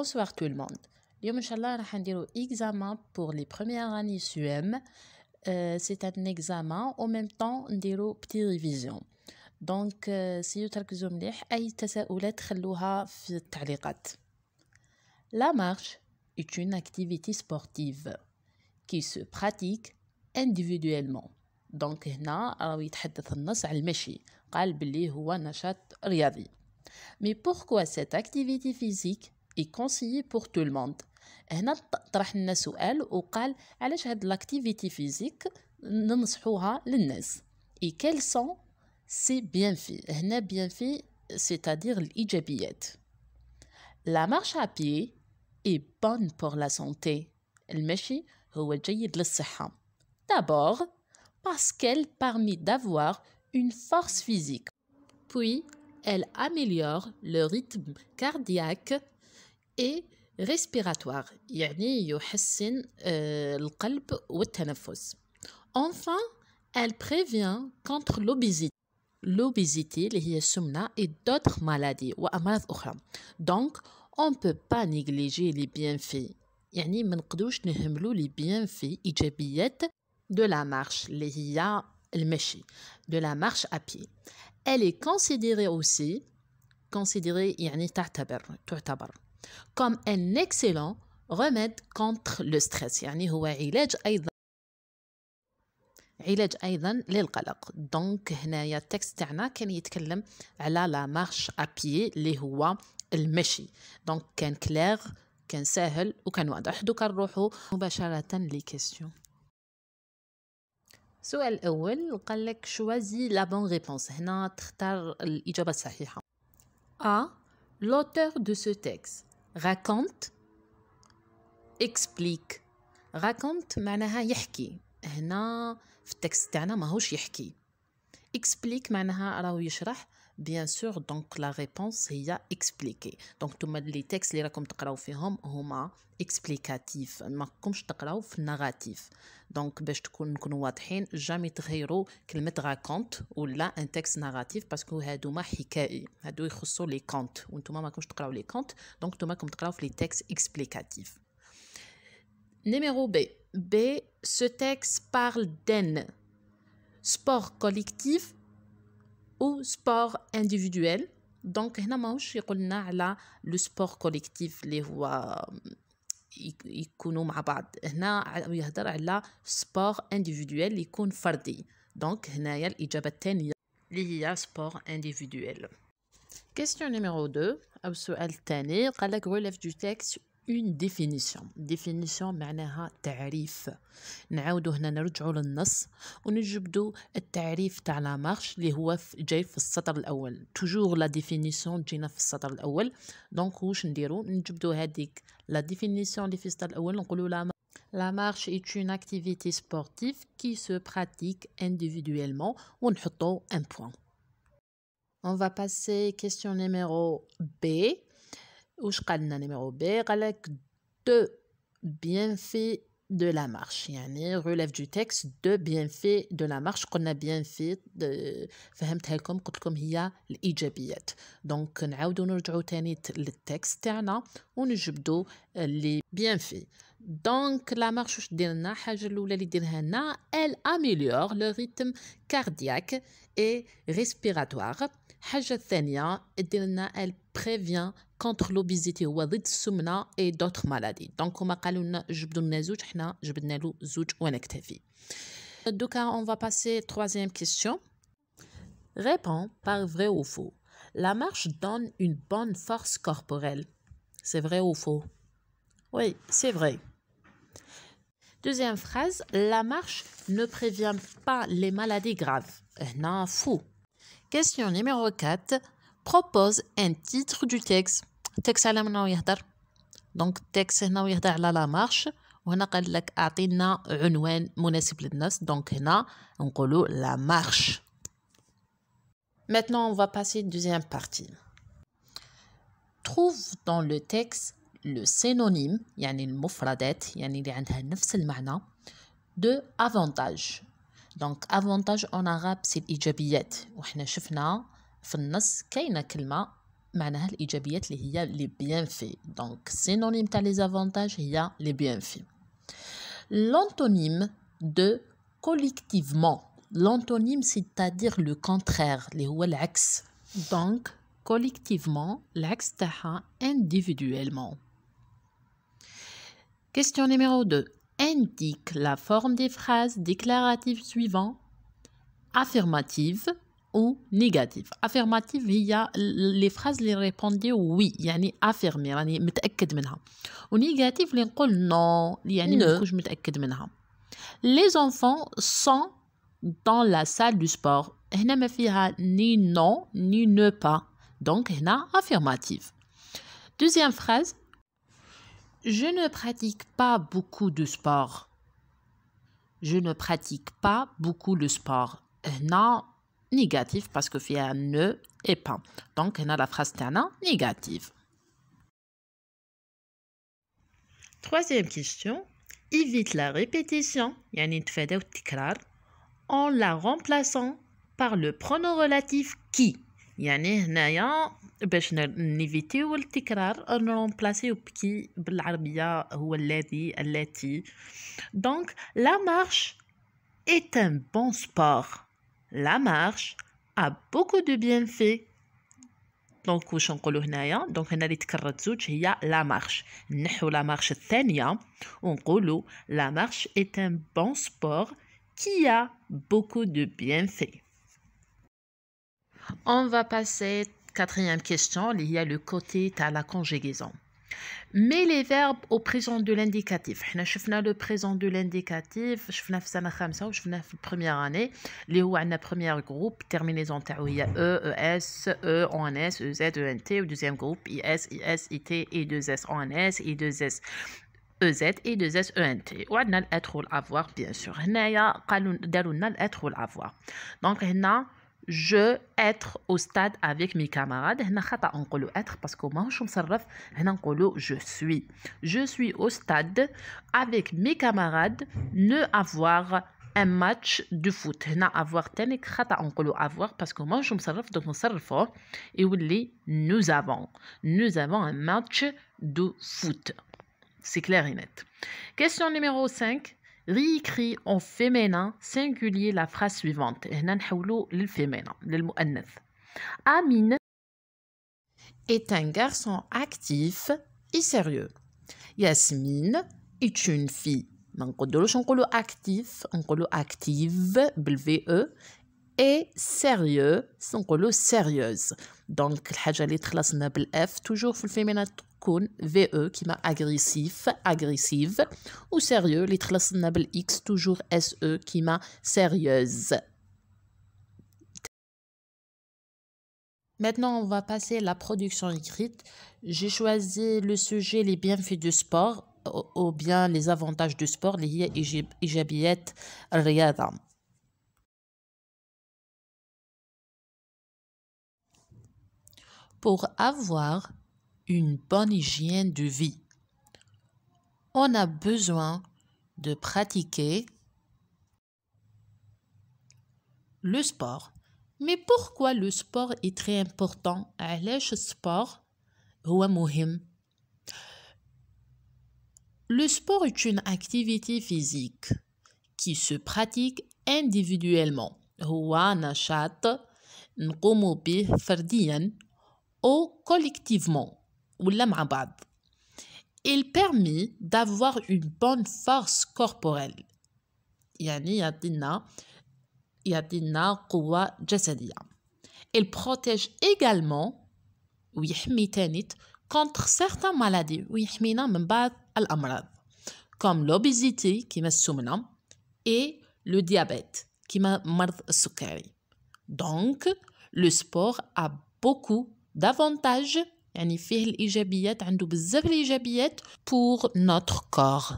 Bonsoir tout le monde. اليوم إن شاء الله راح نديرو examen pour les premières années SUM. C'est un examen en même temps نديرو petit révision. Donc سيو تركزوا مليح أي تساؤلات خلوها في التعليقات. La marche est une activité sportive qui se pratique individuellement. Donc هنا راهو يتحدث النص على المشي قال باللي هو نشاط رياضي. Mais pourquoi cette activité physique est conseillée pour tout le monde؟ هنا طرح لنا سؤال وقال علاش هاد l'activité physique ننصحوها للناس. Et quels sont ses bienfaits؟ هنا bienfaits c'est-à-dire الإيجابيات. La marche à pied est bonne pour la santé. المشي هو جيد للصحة. D'abord parce qu'elle permet d'avoir une force physique. Puis elle améliore le rythme cardiaque et respiratoire يعني يحسن القلب والتنفس. Enfin elle prévient contre l'obésité اللي هي السمنة et d'autres maladies وأمراض أخرى. Donc on peut pas négliger les bienfaits يعني ما نقدروش نهملوا les bienfaits إيجابيات de la marche اللي هي المشي de la marche à pied. Elle est considérée aussi يعني تعتبر comme un excellent remède contre le stress يعني هو علاج أيضا للقلق. دونك هنايا التكست تاعنا كان يتكلم على لا مارش أبيي اللي هو المشي. دونك كان كلير كان سهل وكان واضح. دوكا نروحو مباشرة لي كيسيون. السؤال الأول قال لك choisis la bonne réponse. هنا تختار الإجابة الصحيحة. A. L'auteur de ce texte raconte, explique. raconte معناها يحكي. هنا في التكست تاعنا ماهوش يحكي. explique معناها راهو يشرح. bien sûr donc la réponse هي expliquer. donc نتوما لي تكست اللي راكم تقراو فيهم هما explicatif ما راكمش تقراو في النغاتيف. donc باش نكونوا واضحين جامي تغيروا كلمه raconte ولا ان تكست نغاتيف باسكو هادوما حكائي هادو يخصوا لي كونت وانتوما ما راكمش تقراو لي كونت. donc نتوما راكم تقراو في لي تكست explicatif. Numéro B. B. Ce texte parle d'un sport collectif ou sport individuel. Donc هنا ماهوش يقولنا على لو سبور كوليكتيف اللي هو يكونوا مع بعض. هنا يهضر على سبور انديفيدويل يكون فردي. دونك هنايا الإجابة الثانية اللي هي سبور انديفيدويل. Question numéro 2 أو السؤال الثاني قال لك relève du texte une définition معناها تعريف. نعاودو هنا نرجعوا للنص ونجبدوا التعريف تاع لا مارش اللي هو جاي في السطر الاول. توجور لا ديفينيسيون تجينا في السطر الاول. دونك واش نديرو نجبدوا هذيك لا ديفينيسيون اللي في السطر الاول نقولوا la marche est une activité sportive qui se pratique individuellement ونحطوا un point. On va passer question numéro B. وش قالنا numéro B قال لك deux bienfaits de la marche يعني relève du texte deux bienfaits de la marche. قلنا bienfait فهمتها لكم قلت لكم هي الإيجابيات. دونك نعاودو نرجعو تاني للتكست تاعنا ونجبدو لي bienfaits. دونك لا مارش واش دير لنا حاجة الأولى اللي ديرها لنا elle améliore le rythme cardiaque et respiratoire. حاجة الثانية دير لنا elle prévient contre l'obésité هو ضد السمنة et d'autres maladies. دونك هما قالوا لنا جبدوا لنا زوج حنا جبدنا له زوج ونكتفي. دوكا on va passer troisième question. Réponds par vrai ou faux. La marche donne une bonne force corporelle. C'est vrai ou faux? Oui, c'est vrai. Deuxième phrase, la marche ne prévient pas les maladies graves. هنا faux. Question numéro 4. Propose un titre du texte. التكست على منو يهدر؟ دونك التكست هنا يهدر على لا مارش وهنا قال لك اعطينا عنوان مناسب للناس. دونك هنا نقولوا لا مارش. Maintenant on va passer deuxième partie. Trouve dans le texte le synonyme يعني المفردات يعني اللي عندها نفس المعنى de avantage. دونك avantage en arabe c'est الإيجابيات وحنا شفنا في النص كاينة كلمة معناها الإيجابيات اللي هي les bienfaits. Donc synonyme تاع les avantages هي les bienfaits. L'antonyme de collectivement. L'antonyme c'est-à-dire le contraire اللي هو العكس. Donc collectivement العكس تاعها individuellement. Question numéro 2. Indique la forme des phrases déclaratives suivantes. Affirmative ou négative. Affirmative هي les phrases اللي répondent oui يعني affirmer يعني متأكد منها. و négative اللي نقول non يعني ما نكونش متأكد منها. Les enfants sont dans la salle du sport. هنا ما فيها ni non ni ne pas. Donc هنا affirmative. Deuxième phrase. Je ne pratique pas beaucoup de sport. Je ne pratique pas beaucoup le sport. هنا négatif parce que فيها ne et pas. Donc هنا la phrase تاعنا négative. Troisième question. Évite la répétition يعني نتفاداو التكرار en la remplaçant par le pronom relatif qui. يعني هنايا باش نيفيتيو التكرار نرومبلاسيو بكي بالعربية هو الذي التي. Donc la marche est un bon sport. La marche a beaucoup de bienfaits. Donc واش نقولوا هنايا دونك هنا اللي تكررت زوج هي la marche. نحو la marche الثانية ونقولوا la marche est un bon sport qui a beaucoup de bienfaits. On va passer quatrième question, il y a le côté à la conjugaison. Mais les verbes au présent de l'indicatif. Nous avons le présent de l'indicatif, nous avons la première année, اللي هو عندنا premier groupe, terminaison تاعو هي E, ES, E, ONS, EZ, ENT, و deuxième groupe IS, IS, IT, I2S, ONS, I2S, EZ, I2S, ENT. وعندنا الêtre والavoir bien sûr. هنايا قالوا داروا لنا الêtre والavoir. Donc هنا je être au stade avec mes camarades. هنا خطأ نقولوا être parce que ماهوش مصرف. هنا نقولوا je suis au stade avec mes camarades ne avoir un match de foot. هنا avoir تاني خطأ نقولوا avoir parce que ماهوش مصرف donc نصرفوه يولي nous avons un match de foot. C'est clair et net. Question numéro 5. Réécris en féminin singulier la phrase suivante. هنا نحولوا للفيمينة للمؤنث. Amine est un garçon actif et sérieux. Yasmine est une fille. ما نقدروش نقولوا actif نقولوا active بالVE et sérieux نقولوا sérieuse. Donc الحاجة اللي تخلصنا بالF toujours في الفيمينة تكون VE كيما agressif agressive ou sérieux اللي تخلصنا بالX toujours SE كيما sérieuse. Maintenant, on va passer à la production écrite. J'ai choisi le sujet les bienfaits du sport ou bien les avantages du sport اللي هي إيجابيات الرياضة. Pour avoir une bonne hygiène de vie, on a besoin de pratiquer le sport. Mais pourquoi le sport est très important? علاش السبور هو مهم؟ Le sport est une activité physique qui se pratique individuellement. هو نشاط نقوم به فرديا ou collectivement ولا مع بعض. Il permet d'avoir une bonne force corporelle. يعني يعطينا قوة جسدية. Il protège également ويحمي تاني contre certaines maladies ويحمينا من بعض الأمراض comme l'obésité كيما السمنة et le diabète كيما مرض السكري. Donc le sport a beaucoup d'avantages يعني فيه الإيجابيات عنده بزاف الإيجابيات pour notre corps.